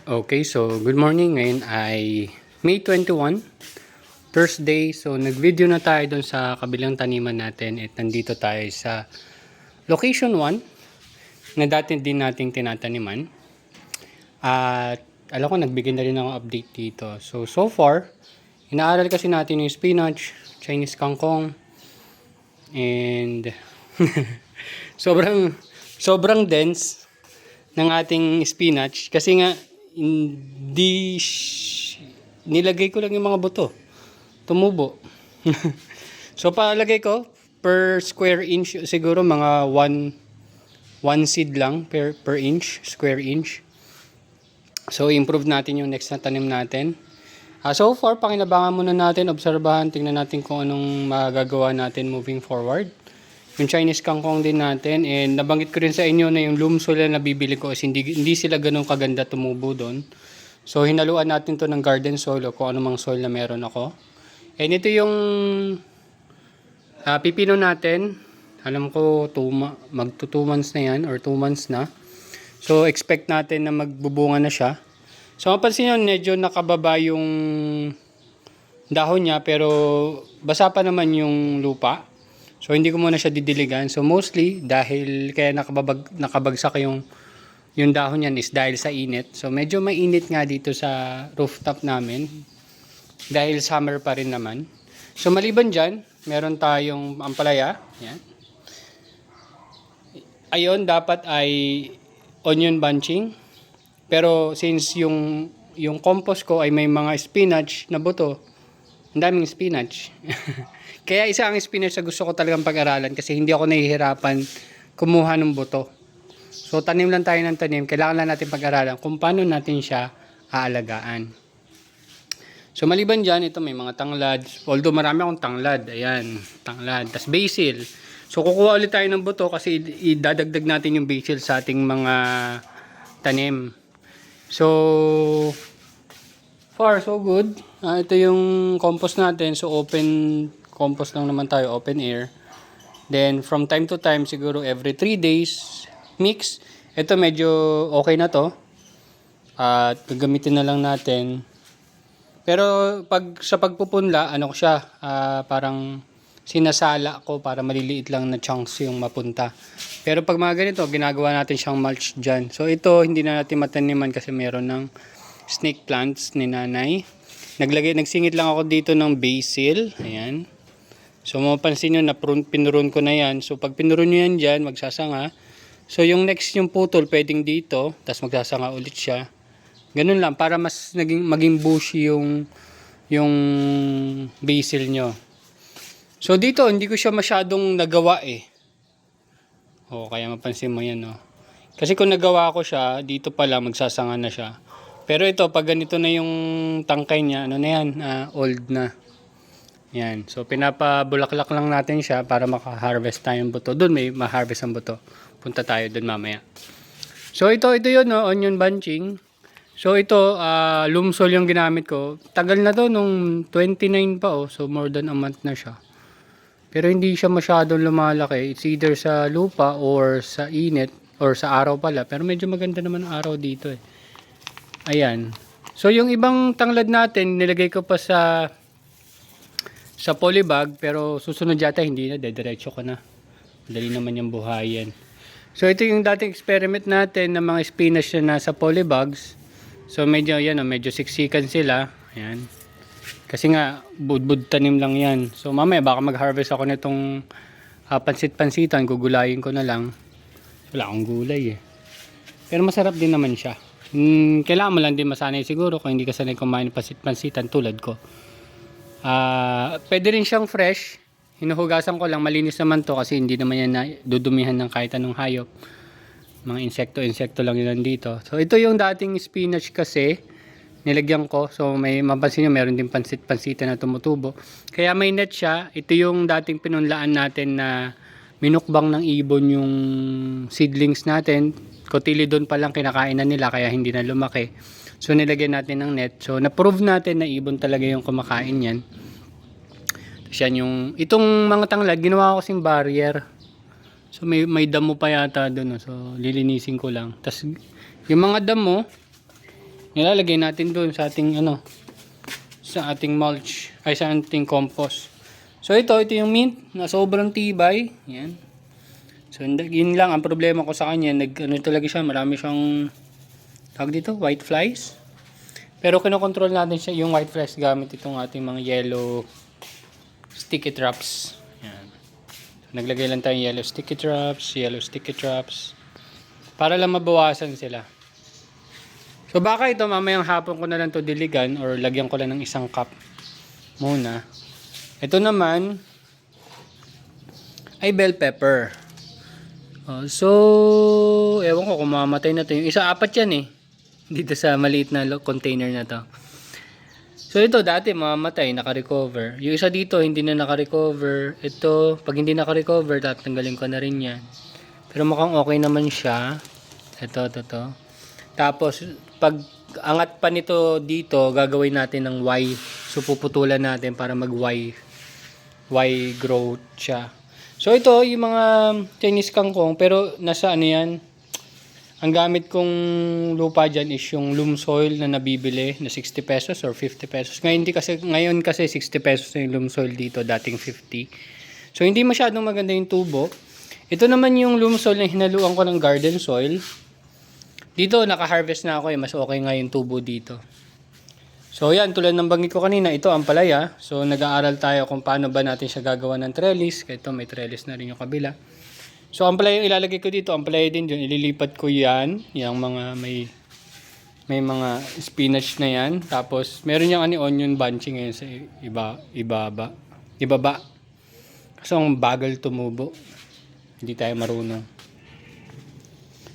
Okay, so good morning. Ngayon ay May 21, Thursday. So nag-video na tayo dun sa kabilang taniman natin at nandito tayo sa location 1 na dati din nating tinataniman. At alam ko nagbigay na rin ako update dito. So far, inaaral kasi natin yung spinach, Chinese kangkong, and sobrang sobrang dense ng ating spinach kasi nga nilagay ko lang yung mga buto, tumubo. So palagay ko per square inch siguro mga 1 seed lang per inch, square inch. So improve natin yung next na tanim natin. So far pakinabangan muna natin, obserbahan, tingnan natin kung anong magagawa natin moving forward. Yung Chinese kangkong din natin, and nabanggit ko rin sa inyo na yung loam soil na nabibili ko is hindi sila ganun kaganda tumubo doon. So hinaluan natin to ng garden soil o kung anumang soil na meron ako. And ito yung pipino natin. Alam ko magto 2 months na yan or 2 months na. So expect natin na magbubunga na siya. So mapansin nyo, medyo nakababa yung dahon niya pero basa pa naman yung lupa. So hindi ko muna siya didiligan. So mostly dahil kaya nakabagsak yung dahon niyan is dahil sa init. So medyo mainit nga dito sa rooftop namin dahil summer pa rin naman. So maliban diyan, meron tayong ampalaya. Yan. Ayon, dapat ay onion bunching. Pero since yung compost ko ay may mga spinach na buto, ang daming spinach. Kaya isa ang spinach sa gusto ko talagang pag-aralan kasi hindi ako nahihirapan kumuha ng buto. So tanim lang tayo ng tanim, kailangan lang natin pag-aralan kung paano natin siya aalagaan. So maliban dyan, ito may mga tanglad. Although marami akong tanglad, ayan, tanglad. Tas basil. So kukuha ulit tayo ng buto kasi idadagdag natin yung basil sa ating mga tanim. So far so good. Ito yung compost natin. So open compost lang naman tayo, open air. Then from time to time, siguro every 3 days mix. Ito medyo okay na to. At gagamitin na lang natin. Pero sa pagpupunla, ano ko siya, parang sinasala ko para maliliit lang na chunks yung mapunta. Pero pag mga ganito, ginagawa natin siyang mulch dyan. So ito, hindi na natin mataniman kasi meron ng snake plants ni nanay. Nagsingit lang ako dito ng basil. Ayan. So mapapansin nyo na pinuron ko na yan. So pag pinuron nyo yan dyan, magsasanga. So yung next yung putol, pwedeng dito. Tapos magsasanga ulit siya. Ganun lang, para mas maging bushy yung basil nyo. So dito, hindi ko siya masyadong nagawa eh. Kaya mapansin mo yan, no. Kasi kung nagawa ko siya, dito pala magsasanga na siya. Pero ito, pag ganito na yung tangkay niya, ano na yan, old na. Yan. So pinapabulaklak lang natin siya para maka-harvest tayong buto. Doon may ma-harvest ang buto. Punta tayo doon mamaya. So ito yun, no, onion bunching. So ito, loam soil yung ginamit ko. Tagal na to, nung 29 pa So more than a month na siya. Pero hindi siya masyadong lumalaki. It's either sa lupa or sa init or sa araw pala. Pero medyo maganda naman ang araw dito eh. Ayan. So yung ibang tanglad natin, nilagay ko pa sa polybag, pero susunod yata hindi na, dediretso ko na. Madali naman yung buhayin. So ito yung dating experiment natin ng mga spinach na nasa polybags. So medyo medyo siksikan sila. Ayan. Kasi nga budbud tanim lang yan. So mamaya baka mag-harvest ako nitong pansit-pansitan, gugulayin ko na lang. Wala akong gulay eh. Pero masarap din naman siya. Kailangan mo lang din masanay siguro kung hindi ka sanay kumain ng pansit-pansitan tulad ko. Pwede rin siyang fresh. Hinuhugasan ko lang, malinis naman to kasi hindi naman yan dudumihan ng kahit anong hayop. Mga insekto lang yun dito. So ito yung dating spinach kasi nilagyan ko. So may mapansin nyo, meron din pansit-pansitan na tumutubo. Kaya may net siya. Ito yung dating pinunlaan natin na minukbang ng ibon yung seedlings natin. Cotyledon pa lang kinakain na nila kaya hindi na lumaki. So nilagyan natin ng net. So na-prove natin na ibon talaga yung kumakain yan. Tapos yan itong mga tanglad, ginawa ko kasing barrier. So may damo pa yata doon. So lilinisin ko lang. Tapos yung mga damo, Nilalagay natin doon sa ating sa ating mulch, ay sa ating compost. So ito yung mint na sobrang tibay. Yan. So yun lang ang problema ko sa kanya, talaga siya, marami siyang tawag dito, white flies. Pero kinokontrol natin siya yung white flies gamit itong ating mga yellow sticky traps. Yan. So, naglagay lang tayo yellow sticky traps para lang mabawasan sila. So baka ito mamayang hapon ko na lang to diligan or lagyan ko lang ng isang cup muna. Ito naman ay bell pepper. So ewan ko kung mamamatay na to. Yung isa, 4 yan eh. Dito sa maliit na container na to. So ito dati mamamatay, naka-recover. Yung isa dito hindi na naka-recover. Ito, pag hindi naka-recover, tatanggalin ko na rin yan. Pero mukhang okay naman siya. Ito. Tapos, pag angat pa nito dito, gagawin natin ng Y. So, puputulan natin para mag-Y growth siya. So, ito, yung mga Chinese kangkong, pero nasa yan, ang gamit kong lupa dyan is yung loam soil na nabibili na 60 pesos or 50 pesos. Ngayon kasi 60 pesos na yung loam soil dito, dating 50. So, hindi masyadong maganda yung tubo. Ito naman yung loam soil na hinaluan ko ng garden soil. Dito, naka-harvest na ako mas okay nga yung tubo dito. So, yan, tulad ng banggit ko kanina, ito ang palaya. So, nag-aaral tayo kung paano ba natin siya gagawa ng trellis. Kaya ito, may trellis na rin yung kabila. So, ang palaya yung ilalagay ko dito, ang palaya din dyan, ililipat ko yan. Yung mga may mga spinach na yan. Tapos, meron yung onion bunching ngayon sa ibaba. Kasi ang bagal tumubo. Hindi tayo marunong.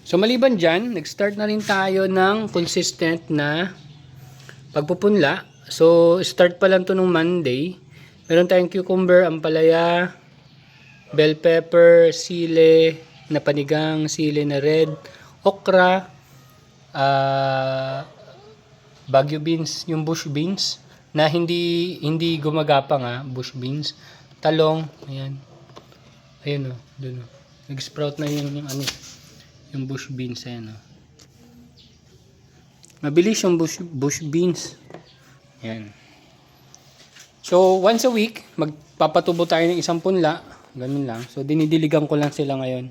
So maliban dyan, nag-start na rin tayo ng consistent na pagpupunla. So start pa lang to nung Monday. Meron tayong cucumber, ampalaya, bell pepper, sile na panigang, sile na red, okra, Baguio beans, yung bush beans na hindi gumagapang bush beans, talong, ayan. Ayun doon. Nag-sprout na yung bush beans ayan Mabilis yung bush beans. Ayan. So once a week magpapatubo tayo ng isang punla, ganun lang. So dinidiligan ko lang sila ngayon.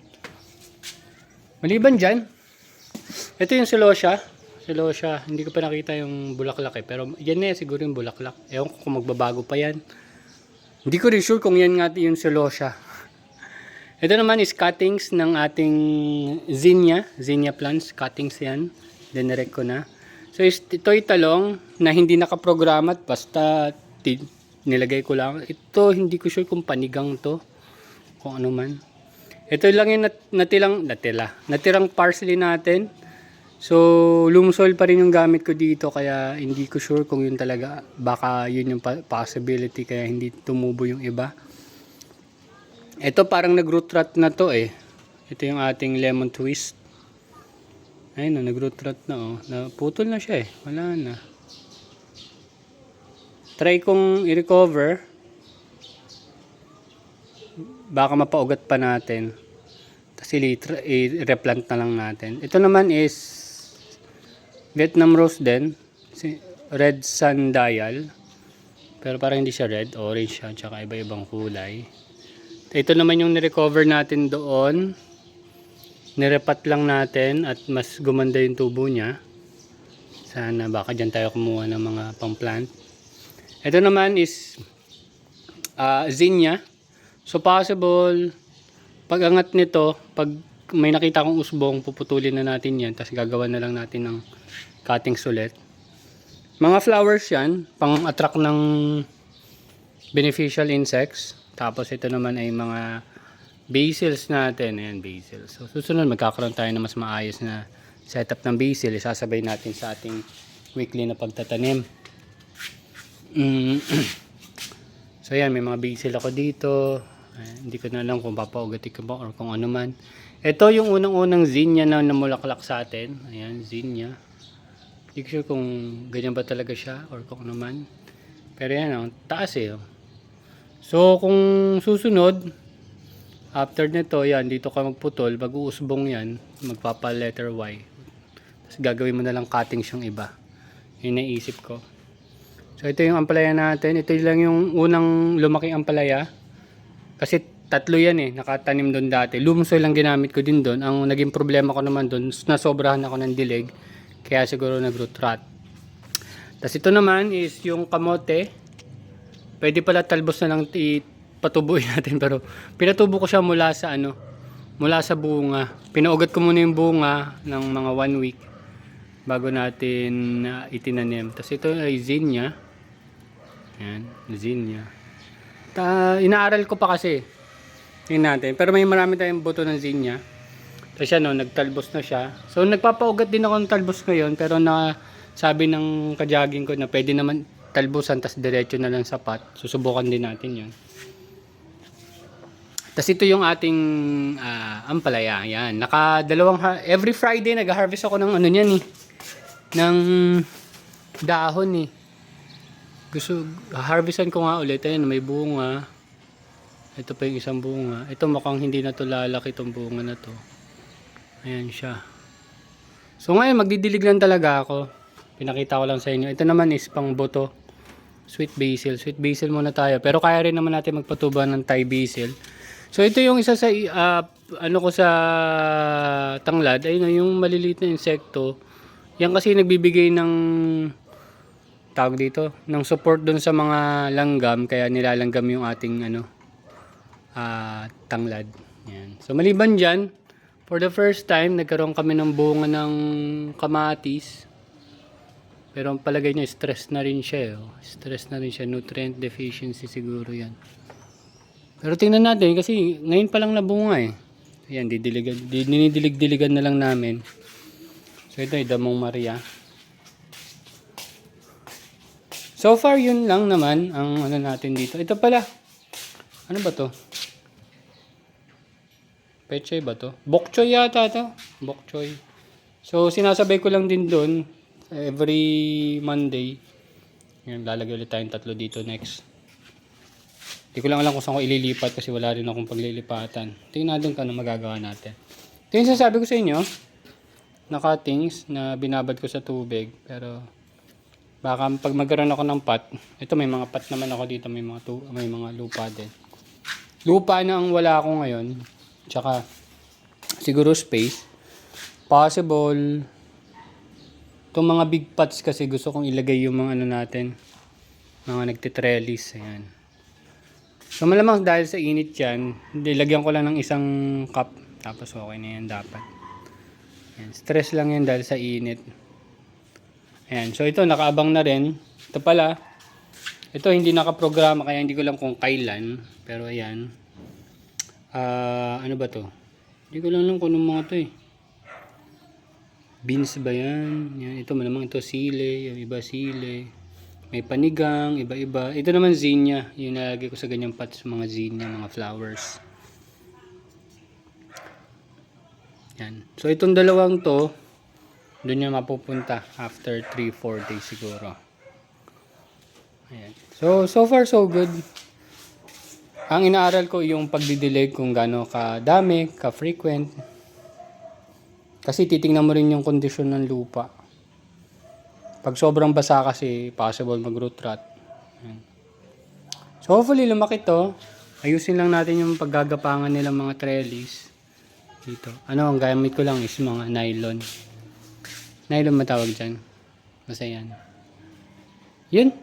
Maliban diyan, ito yung celosia, hindi ko pa nakita yung bulaklak pero yan na siguro yung bulaklak. Ewan ko kung magbabago pa yan. Hindi ko rin sure kung yan nga yung celosia. Ito naman is cuttings ng ating zinnia plants, cuttings yan. Dinirect ko na. So ito ay talong na hindi nakaprograma at basta nilagay ko lang. Ito hindi ko sure kung panigang to, kung ano man. Ito lang yung natirang parsley natin. So loam soil pa rin yung gamit ko dito kaya hindi ko sure kung yun talaga, baka yun yung possibility kaya hindi tumubo yung iba. Ito parang nag-root rot na to eh. Ito yung ating lemon twist. Ayun nag-root rot na naputol na siya eh. Wala na. Try kong i-recover. Baka mapaugat pa natin. Tapos i-replant na lang natin. Ito naman is Vietnam rose din. Red sundial. Pero parang hindi siya red. Orange siya. Tsaka iba-ibang kulay. Ito naman yung nirecover natin doon. Nirepat lang natin at mas gumanda yung tubo niya. Sana baka dyan tayo kumuha ng mga pang-plant. Ito naman is zinnia. So possible, pag angat nito, pag may nakita kong usbong, puputulin na natin yan. Tapos gagawa na lang natin ng cuttings ulit. Mga flowers yan, pang-attract ng beneficial insects. Tapos ito naman ay mga basils natin. Ayan, basil. So susunod magkakaroon tayo ng mas maayos na setup ng basil. Isasabay natin sa ating weekly na pagtatanim. So ayan, may mga basil ako dito. Ayan, hindi ko na alam kung papaugatin ko ba or kung ano man. Ito yung unang-unang zinnia na namulaklak sa atin. Ayan, zinnia. Hindi ko sure kung ganyan ba talaga siya or kung ano man. Pero yan, taas eh. So kung susunod, after nito, yan, dito ka magputol, mag-uusbong yan, magpapa letter Y. Tapos gagawin mo na lang cuttings yung iba. Yun naisip ko. So ito yung ampalaya natin. Ito lang yung unang lumaking ampalaya. Kasi tatlo yan eh. Nakatanim doon dati. Lumsoy lang ginamit ko din doon. Ang naging problema ko naman doon, nasobrahan ako ng dilig. Kaya siguro nag-root rot. Tapos ito naman is yung kamote. Pwede pala talbos na lang patubuin natin. Pero pinatubo ko siya mula sa mula sa bunga. Pinaugat ko muna yung bunga ng mga 1 week bago natin itinanim. Tapos ito ay zinnia. Ayan, zinnia. Inaaral ko pa kasi. Tingnan natin. Pero may marami tayong buto ng zinnia. Tapos siya nagtalbos na siya. So nagpapaugat din ako ng talbos ngayon. Pero sabi ng kajaging ko na pwede naman talbusan tas diretso na lang sa pot. Susubukan din natin yun. Tapos ito yung ating ampalaya. Yan. Every Friday nag-harvest ako ng niyan eh. Ng dahon eh. Harvestan ko nga ulit. Ayan, may bunga. Ito pa yung isang bunga. Ito mukhang hindi na to lalaki itong bunga na to. Ayan siya. So ngayon magdidilig lang talaga ako. Pinakita ko lang sa inyo. Ito naman is pang buto. Sweet basil. Sweet basil muna tayo. Pero kaya rin naman natin magpatuba ng Thai basil. So ito yung isa sa ko sa tanglad. Ayun yung maliliit na insekto. Yan kasi nagbibigay ng tawag dito, ng support dun sa mga langgam. Kaya nilalanggam yung ating tanglad. Yan. So maliban dyan, for the first time, nagkaroon kami ng bunga ng kamatis. Pero ang palagay niya, stress na rin siya. Stress na rin siya. Nutrient deficiency siguro yan. Pero tingnan natin kasi ngayon pa lang nabunga eh. Ayan, dinidilig-diligan na lang namin. So ito ay Damong Maria. So far yun lang naman ang natin dito. Ito pala. Ano ba to? Pechay ba to? Bok choy yata to. Bok choy. So sinasabay ko lang din doon every Monday. Ngayon lalagay ulit tayong tatlo dito next. Hindi ko lang alam kung saan ko ililipat kasi wala rin akong paglilipatan. Tingnan natin kung ano magagawa natin. Ito yung sasabi ko sa inyo na cuttings na binabad ko sa tubig. Pero baka pag magkaroon ako ng pot, ito may mga pot naman ako dito, may mga lupa din. Lupa na ang wala ako ngayon. Tsaka siguro space. Possible itong mga big pots kasi gusto kong ilagay yung mga natin. Mga nagtitrellis. Ayan. So malamang dahil sa init yan, lagyan ko lang ng isang cup. Tapos okay na yan dapat. Ayan. Stress lang yan dahil sa init. Ayan. So ito nakaabang na rin. Ito pala. Ito hindi nakaprograma kaya hindi ko lang kung kailan. Pero ayan. Ano ba to? Hindi ko lang alam kung anong mga to eh. Beans ba yan? Yan. Ito malamang ito sile. Yung iba sile. May panigang, iba-iba. Ito naman zinnia. Yung nalagay ko sa ganyang pots, mga zinnia, mga flowers. Yan. So itong dalawang to, doon yung mapupunta after 3-4 days siguro. Ayan. So far so good. Ang inaaral ko yung pagdidilig kung gaano kadami, ka-frequent. Kasi titingnan mo rin yung kondisyon ng lupa. Pag sobrang basa kasi, possible mag-root rot. Ayan. So hopefully lumaki to. Ayusin lang natin yung paggagapangan nilang mga trellis. Dito. Ang gamit ko lang is mga nylon. Nylon matawag dyan. Basta yan. Yun.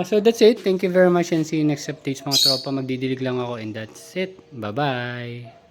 So that's it. Thank you very much and see you next updates mga tropa. Magdidilig lang ako and that's it. Bye-bye.